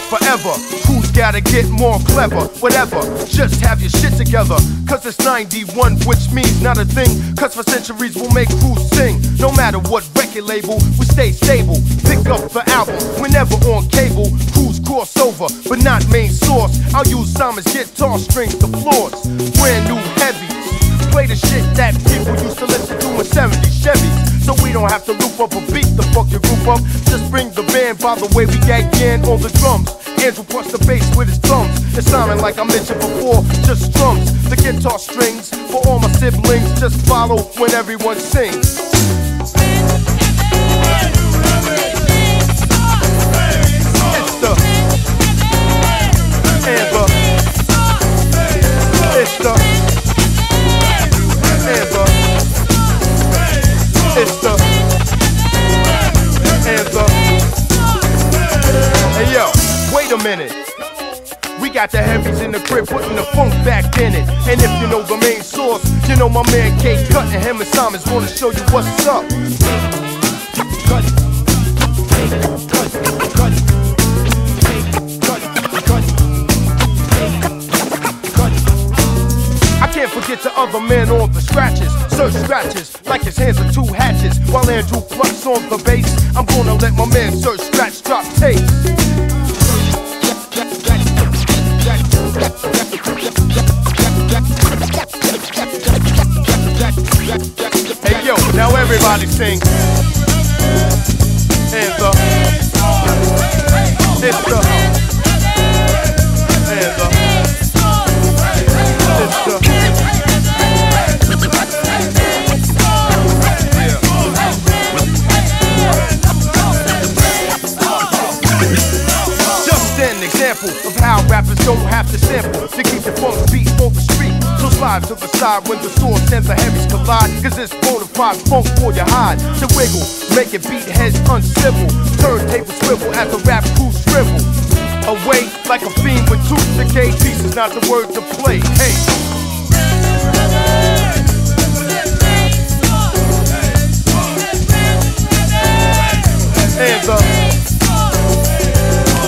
Forever, who's gotta get more clever? Whatever, just have your shit together. Cause it's 91, which means not a thing. Cause for centuries we'll make crews sing. No matter what record label, we stay stable. Pick up the album, we're never on cable. Crews cross over, but not main source. I'll use Simon's guitar strings to floors. Brand new heavies. Play the shit that people used to listen to in 70s Chevys. So we don't have to loop up a beat to fuck your group up. Just bring the band by the way we got Gan on the drums. Andrew punch the bass with his thumbs. It's Simon, like I mentioned before, just strums. The guitar strings for all my siblings. Just follow when everyone sings. It's the and the it's the and the it's the and the hey yo, wait a minute. We got the heavies in the crib putting the funk back in it. And if you know the main source, you know my man K Cutting him and Simon's gonna show you what's up. I can't forget the other man on the scratches. Search scratches like his hands are two hatchets. While Andrew plucks on the bass, I'm gonna let my man Search scratch drop tapes. Hey yo, now everybody sing. And the it's the and the it's the just an example of how rappers don't have to sample to keep the funk beat on the street. So slide to the side when the source and the heavies collide. Cause it's bonafide funk for your hide. To wiggle, make it beat heads uncivil. Turntable swivel as the rap crew shrivel. Away like a fiend with two decayed pieces, not the word to play. Hey. And the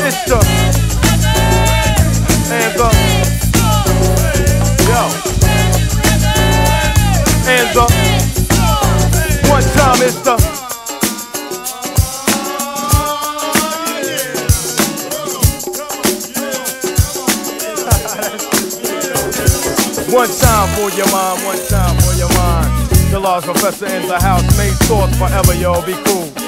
it's the and the yo and the one time it's the one time for your mind, one time for your mind. The Lost Professor in the house, main source forever, y'all be cool.